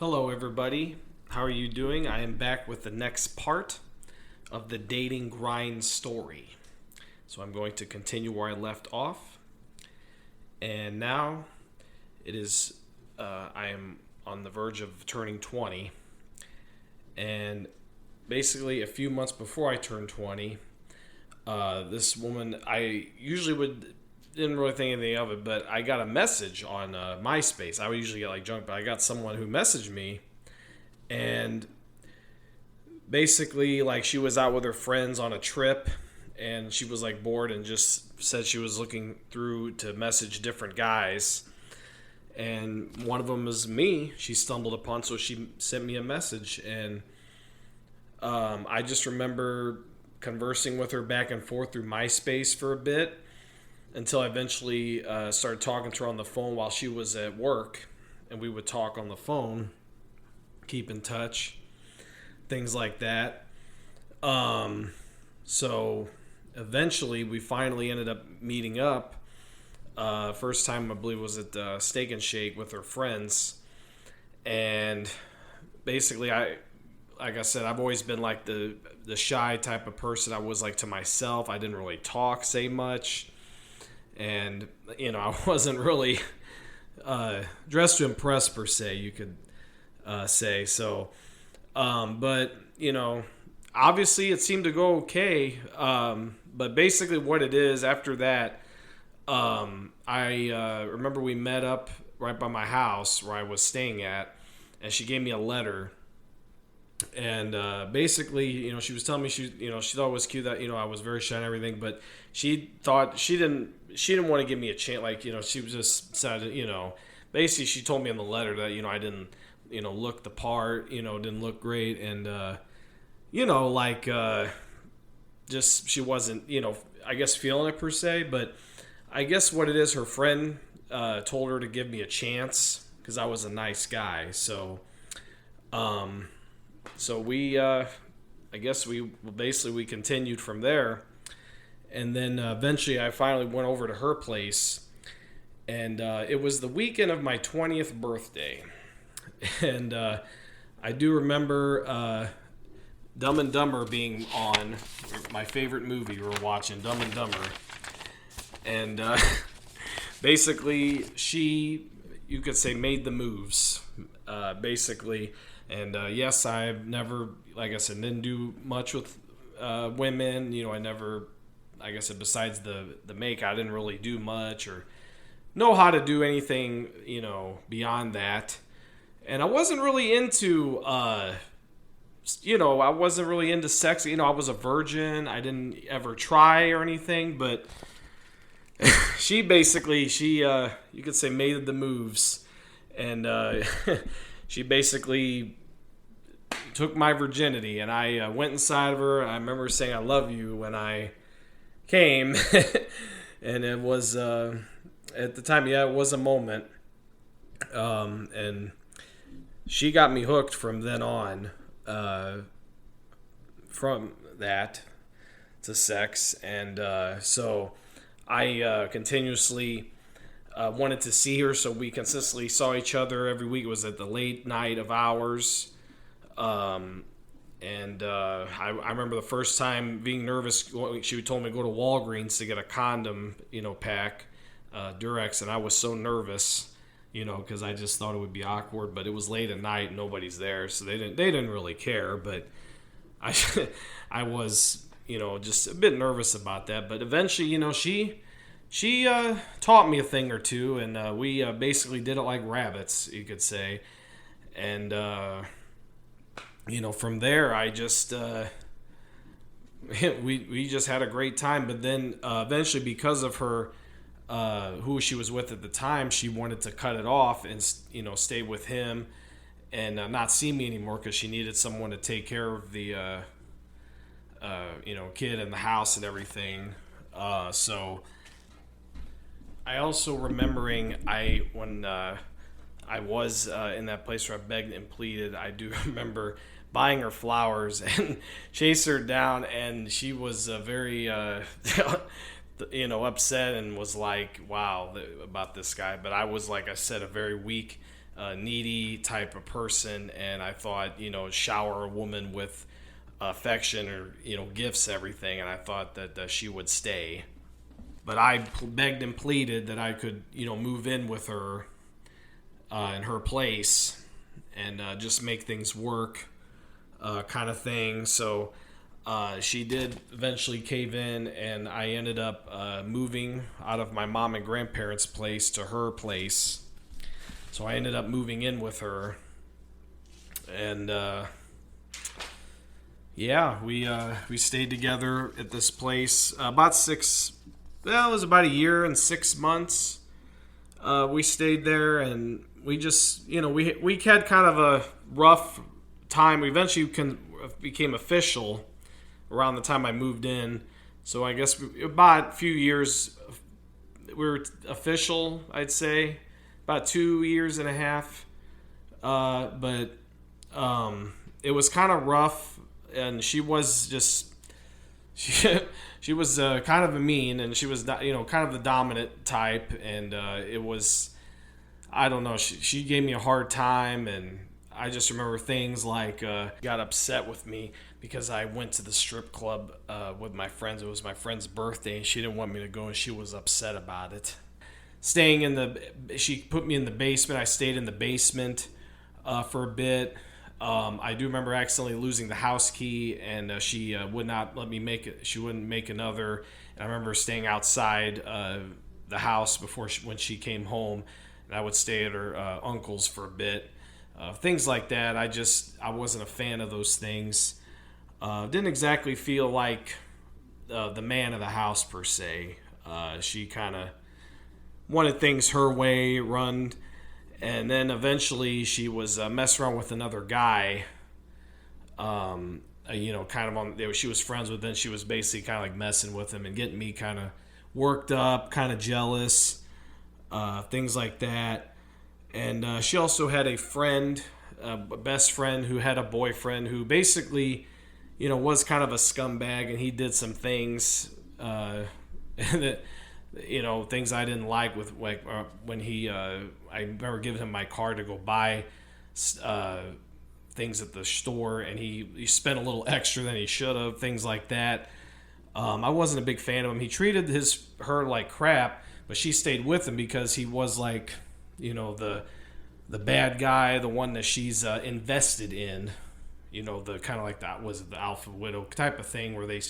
Hello, everybody. How are you doing? I am back with the next part of the dating grind story. So I'm going to continue where I left off. And now it is, I am on the verge of turning 20. And basically, a few months before I turned 20, this woman, I usually didn't really think anything of it, but I got a message on MySpace. I would usually get like junk, but I got someone who messaged me, and basically, like, she was out with her friends on a trip, and she was like bored and just said she was looking through to message different guys, and one of them was me. She stumbled upon, so she sent me a message, and I just remember conversing with her back and forth through MySpace for a bit until I eventually started talking to her on the phone while she was at work, and we would talk on the phone, keep in touch, things like that. So eventually we finally ended up meeting up. First time I believe was at Steak and Shake with her friends, and basically like I said, I've always been like the shy type of person. I was like to myself. I didn't really say much. And, I wasn't really dressed to impress, per se, you could say. So, but, obviously it seemed to go okay. But basically what it is, after that, I remember we met up right by my house where I was staying at, and she gave me a letter. And basically, she was telling me she thought it was cute that I was very shy and everything, but she thought she didn't want to give me a chance. Like, she was just said, basically she told me in the letter that I didn't look the part, didn't look great, and just she wasn't I guess feeling it, per se. But I guess what it is, her friend told her to give me a chance because I was a nice guy. So we, I guess we continued from there, and then eventually I finally went over to her place, and it was the weekend of my 20th birthday, and I do remember Dumb and Dumber being on, my favorite movie we were watching, Dumb and Dumber, and basically you could say, made the moves, basically. And yes, I've never, like I said, didn't do much with women. I never, like I said, besides the make, I didn't really do much or know how to do anything, beyond that. And I wasn't really into, I wasn't really into sex. I was a virgin. I didn't ever try or anything. But she basically, you could say, made the moves. And she basically took my virginity, and I went inside of her. I remember saying I love you when I came, and it was at the time, yeah, it was a moment, and she got me hooked from then on, from that to sex. And so I continuously wanted to see her, so we consistently saw each other every week. It was at the late night of hours. I remember the first time being nervous. She told me to go to Walgreens to get a condom, pack, Durex, and I was so nervous, because I just thought it would be awkward. But it was late at night, nobody there, so they didn't really care. But I was, just a bit nervous about that. But eventually, she taught me a thing or two, and we basically did it like rabbits, you could say. And from there, I just we just had a great time. But then eventually, because of her who she was with at the time, she wanted to cut it off and stay with him and not see me anymore, because she needed someone to take care of the kid in the house and everything. So I also remembering when I was in that place where I begged and pleaded, I do remember buying her flowers and chase her down, and she was very upset and was like, wow, about this guy. But I was, like I said, a very weak needy type of person, and I thought, shower a woman with affection or gifts, everything, and I thought that she would stay. But I begged and pleaded that I could move in with her in her place and just make things work, kind of thing. So she did eventually cave in, and I ended up moving out of my mom and grandparents' place to her place. So I ended up moving in with her, and yeah, we stayed together at this place about six. Well, it was about a year and 6 months. We stayed there, and we just, we had kind of a rough time. We eventually became official around the time I moved in. So I guess about a few years, we were official, I'd say. About 2 years and a half. But it was kind of rough, and she was just... She was kind of a mean, and she was, kind of the dominant type, and it was... I don't know, she gave me a hard time, and I just remember things like got upset with me because I went to the strip club with my friends. It was my friend's birthday, and she didn't want me to go, and she was upset about it. She put me in the basement. I stayed in the basement for a bit. I do remember accidentally losing the house key, and she would not let me make it. She wouldn't make another. And I remember staying outside the house when she came home, and I would stay at her uncle's for a bit. Things like that. I wasn't a fan of those things. Didn't exactly feel like the man of the house per se. She kind of wanted things her way, run. And then eventually she was messing around with another guy, kind of she was friends with. Then she was basically kind of like messing with him and getting me kind of worked up, kind of jealous, things like that. And she also had a friend, a best friend, who had a boyfriend who basically, was kind of a scumbag, and he did some things that, things I didn't like with when he. I remember giving him my card to go buy things at the store, and he spent a little extra than he should have. Things like that. I wasn't a big fan of him. He treated her like crap, but she stayed with him because he was like, the bad guy, the one that she's invested in. The kind of like that was the alpha widow type of thing where they.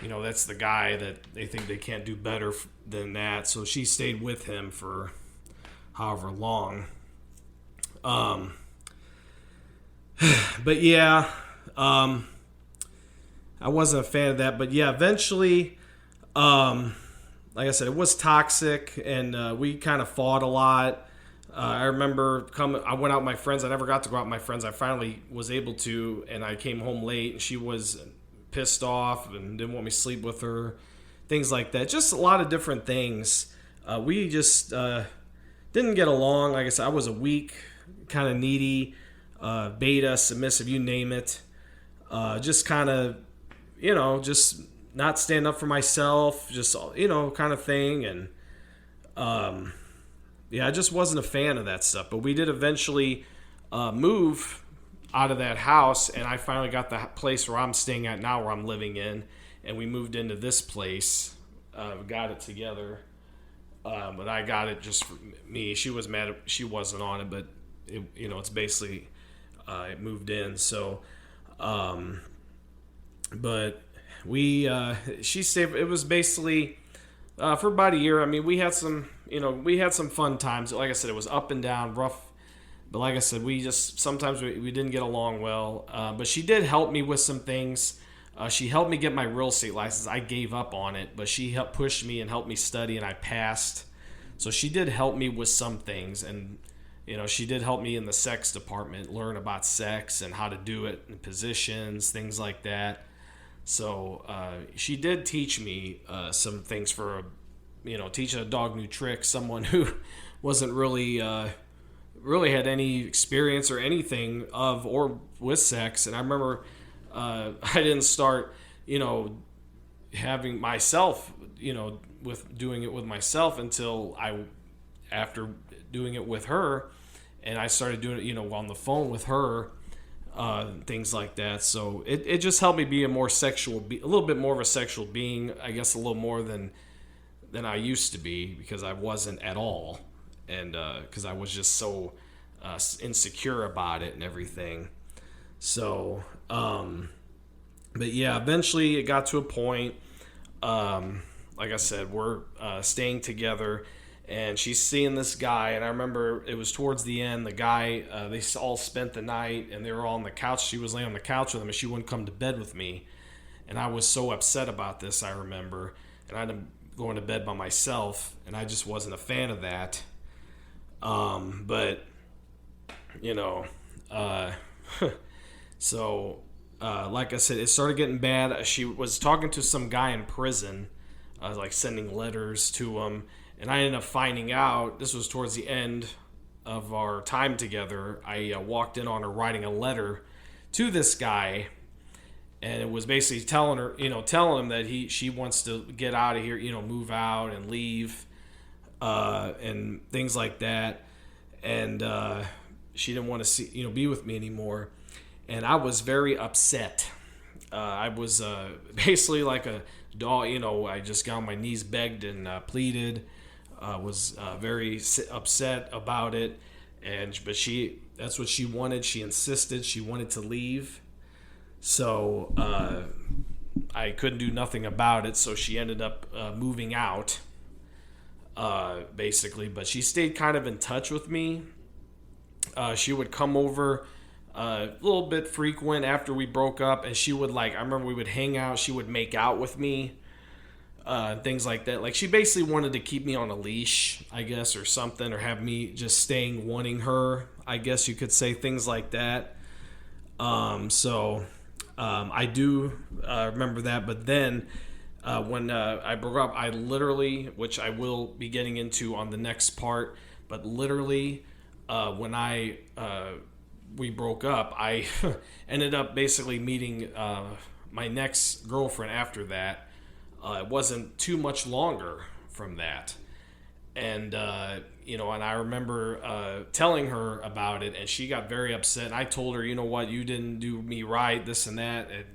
That's the guy that they think they can't do better than that. So she stayed with him for however long. But yeah, I wasn't a fan of that. But yeah, eventually, like I said, it was toxic, and we kind of fought a lot. I remember I went out with my friends. I never got to go out with my friends. I finally was able to, and I came home late, and she was pissed off and didn't want me to sleep with her, things like that. Just a lot of different things. We just didn't get along. Like I said, I was a weak, kind of needy, beta, submissive, you name it. Just kind of, just not stand up for myself, just, kind of thing. And I just wasn't a fan of that stuff. But we did eventually move out of that house, and I finally got the place where I'm staying at now, where I'm living in, and we moved into this place. Got it together, but I got it just for me. She was mad. She wasn't on it, but it's basically it moved in. So, but she stayed. It was basically for about a year. I mean, we had some fun times. Like I said, it was up and down, rough. But like I said, sometimes we didn't get along well. But she did help me with some things. She helped me get my real estate license. I gave up on it, but she helped push me and helped me study, and I passed. So she did help me with some things, and she did help me in the sex department, learn about sex and how to do it in positions, things like that. So she did teach me some things for, teaching a dog new tricks. Someone who wasn't really had any experience or anything of or with sex. And I remember I didn't start, having myself, with doing it with myself until after doing it with her. and I started doing it, on the phone with her, things like that. So it just helped me be a little bit more of a sexual being, I guess, a little more than I used to be, because I wasn't at all, and because I was just so insecure about it and everything. So, but yeah, eventually it got to a point. Like I said, we're staying together, and she's seeing this guy. And I remember it was towards the end. The guy, they all spent the night, and they were all on the couch. She was laying on the couch with him, and she wouldn't come to bed with me. And I was so upset about this, I remember. And I ended up going to bed by myself, and I just wasn't a fan of that. But, so, like I said, it started getting bad. She was talking to some guy in prison, like sending letters to him. And I ended up finding out, this was towards the end of our time together, I walked in on her writing a letter to this guy. And it was basically telling him that she wants to get out of here, move out and leave, and things like that. And she didn't want to be with me anymore. And I was very upset. I was basically like a dog, I just got on my knees, begged and pleaded. Was very upset about it. But that's what she wanted. She insisted. She wanted to leave. So I couldn't do nothing about it. So she ended up moving out, basically. But she stayed kind of in touch with me. She would come over a little bit frequent after we broke up, and she would I remember we would hang out. She would make out with me, things like that. Like, she basically wanted to keep me on a leash, I guess, or something, or have me just wanting her, I guess you could say, things like that. I do remember that. But then when I broke up, I literally, which I will be getting into on the next part, but literally when we broke up, I ended up basically meeting my next girlfriend after that. It wasn't too much longer from that. And, and I remember telling her about it, and she got very upset. And I told her, what, you didn't do me right, this and that. And,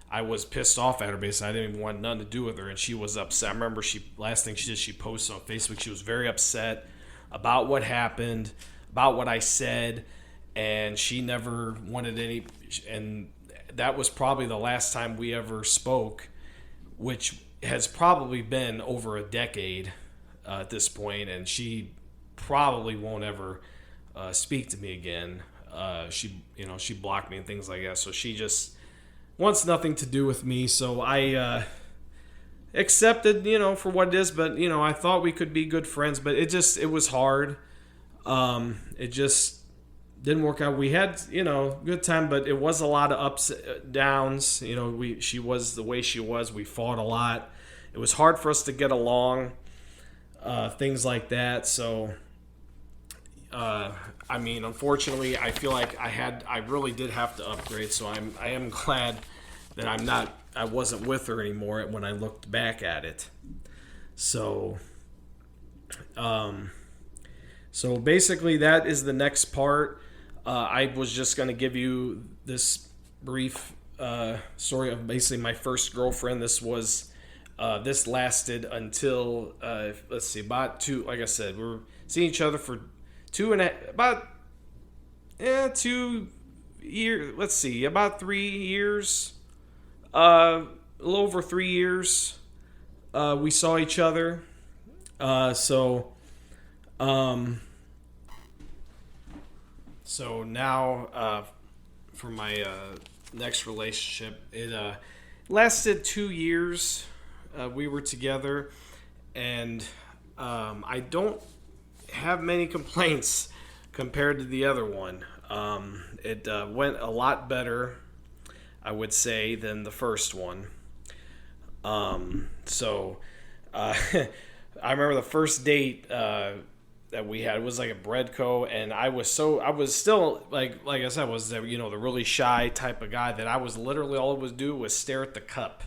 I was pissed off at her, basically. I didn't even want nothing to do with her, and she was upset. I remember last thing she did, she posted on Facebook. She was very upset about what happened, about what I said, and she never wanted any. And that was probably the last time we ever spoke, which has probably been over a decade at this point, and she probably won't ever speak to me again. She blocked me and things like that, so she just wants nothing to do with me. So I accepted, for what it is, but I thought we could be good friends, but it was hard. It just didn't work out. We had, good time, but it was a lot of ups, downs. She was the way she was. We fought a lot. It was hard for us to get along. Things like that. So, unfortunately, I feel like I really did have to upgrade. So I am glad that I wasn't with her anymore when I looked back at it. So, so basically that is the next part. I was just going to give you this brief story of basically my first girlfriend. This lasted until, like I said, we were seeing each other for 2 years, about 3 years, a little over 3 years, we saw each other, so now, for my, next relationship, it, lasted 2 years. We were together, and I don't have many complaints compared to the other one. It went a lot better, I would say, than the first one. I remember the first date that we had was like a Breadco, and I was still like I said, was the really shy type of guy that I was literally, all I would do was stare at the cup.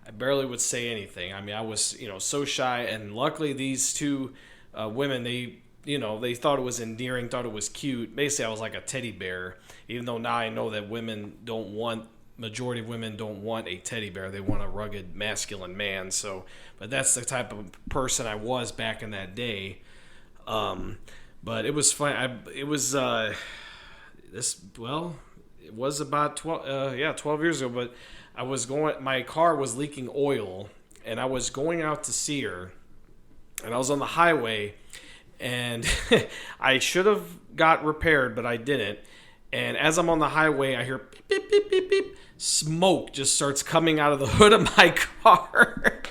I barely would say anything. I mean, I was so shy, and luckily these two women, they they thought it was endearing, thought it was cute. Basically, I was like a teddy bear, even though now I know that majority of women don't want a teddy bear. They want a rugged, masculine man. So, but that's the type of person I was back in that day. But it was fun. It was it was about 12 years ago, but my car was leaking oil, and I was going out to see her, and I was on the highway, and I should have got repaired, but I didn't. And as I'm on the highway, I hear beep, beep, beep, beep, beep. Smoke just starts coming out of the hood of my car.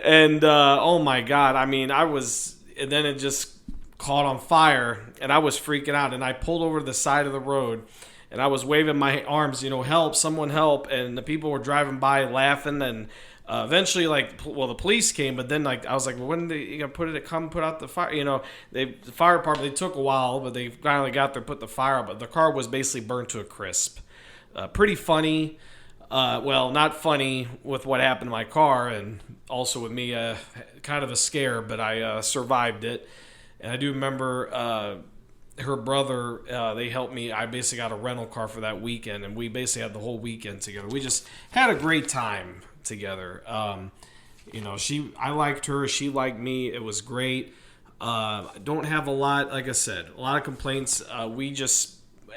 And, oh my God. I mean, and then it just caught on fire, and I was freaking out. And I pulled over to the side of the road, and I was waving my arms, help, someone help. And the people were driving by laughing, and eventually, the police came, but then, I was like, well, when are they going to put out the fire? The fire department, they took a while, but they finally got there, put the fire out, but the car was basically burnt to a crisp. Pretty funny. Not funny with what happened to my car, and also with me, kind of a scare, but I survived it. And I do remember her brother, they helped me. I basically got a rental car for that weekend, and we basically had the whole weekend together. We just had a great time together. I liked her, she liked me. It was great. Don't have a lot, like I said, a lot of complaints.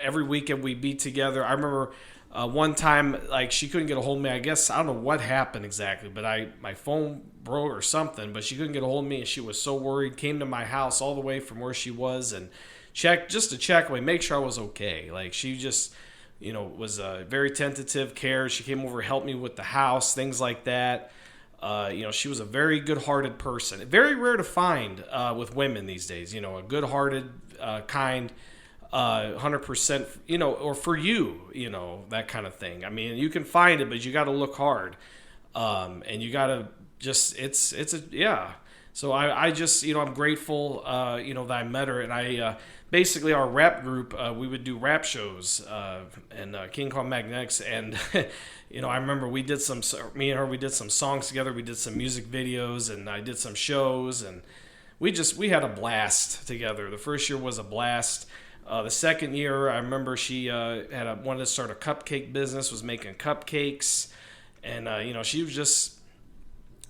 Every weekend we'd be together. I remember one time, she couldn't get a hold of me. I guess, I don't know what happened exactly, but my phone broke or something, but she couldn't get a hold of me, and she was so worried, came to my house all the way from where she was, and check make sure I was okay. She just, was very tentative, cared. She came over, helped me with the house, things like that. She was a very good-hearted person. Very rare to find with women these days. A good-hearted, kind, 100%, or for you, that kind of thing. I mean, you can find it, but you got to look hard, and you got to just So I just, I'm grateful, that I met her, and I basically our rap group, we would do rap shows, and King Kong Magnetics, and I remember me and her, we did some songs together, we did some music videos, and I did some shows, and we had a blast together. The first year was a blast. The second year, I remember she wanted to start a cupcake business, was making cupcakes, and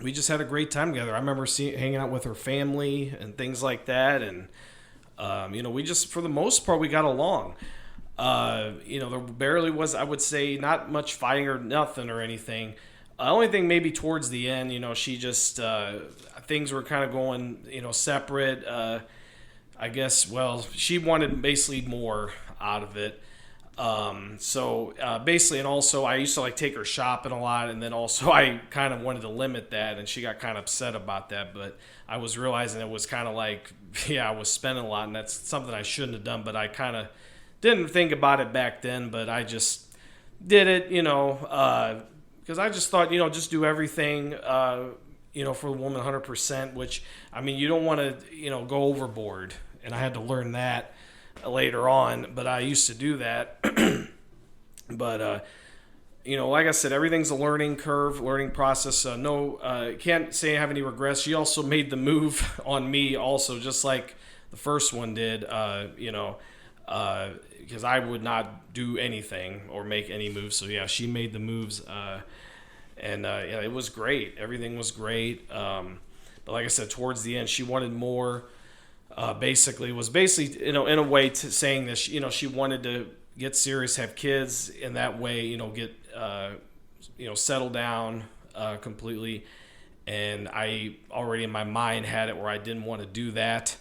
we just had a great time together. I remember hanging out with her family and things like that, and we just, for the most part, we got along. There barely was, I would say, not much fighting or nothing or anything. Only thing maybe towards the end, she just, things were kind of going, separate. I guess, she wanted basically more out of it. Basically, and also I used to take her shopping a lot, and then also I kind of wanted to limit that, and she got kind of upset about that, but I was realizing it was kind of I was spending a lot, and that's something I shouldn't have done, but I kind of didn't think about it back then, but I just did it, because I just thought, just do everything, for the woman 100%, which, I mean, you don't want to, go overboard, and I had to learn that later on, but I used to do that. But like I said, everything's a learning curve, learning process. Can't say I have any regrets. She also made the move on me also, just like the first one did, because I would not do anything or make any moves. So yeah, she made the moves, and it was great. Everything was great. But like I said, towards the end, she wanted more. Basically, in a way saying that she wanted to get serious, have kids, in that way, get settle down completely. And I already in my mind had it where I didn't want to do that,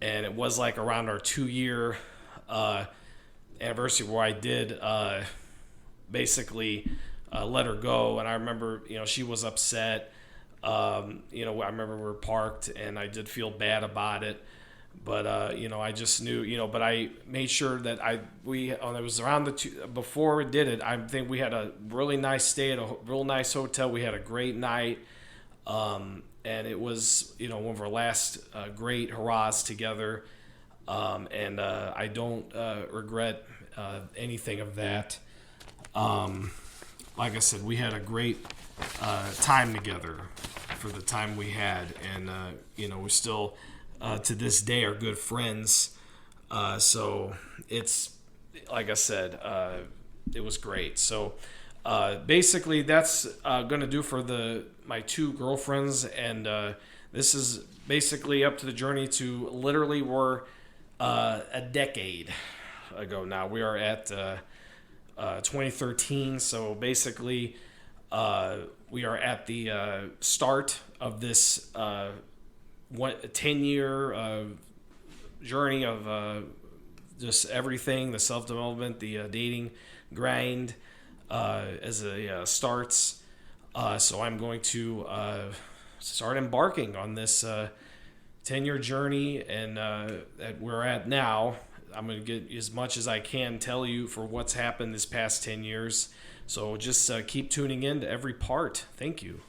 and it was around our 2-year anniversary where I did basically let her go. And I remember she was upset. I remember we were parked, and I did feel bad about it. But I just knew, but I made sure that it was around before we did it. I think we had a really nice stay at a real nice hotel. We had a great night, and it was one of our last great hurrahs together. And I don't regret anything of that. Like I said, we had a great time together for the time we had, and we still. to this day are good friends. So it's like I said, it was great. So basically, that's going to do for my two girlfriends, and this is basically up to the journey to literally we're a decade ago now. We are at 2013, so basically we are at the start of this 10-year journey of just everything, the self-development, the dating grind as it starts. So I'm going to start embarking on this 10-year journey, and that we're at now. I'm going to get as much as I can tell you for what's happened this past 10 years. So just keep tuning in to every part. Thank you.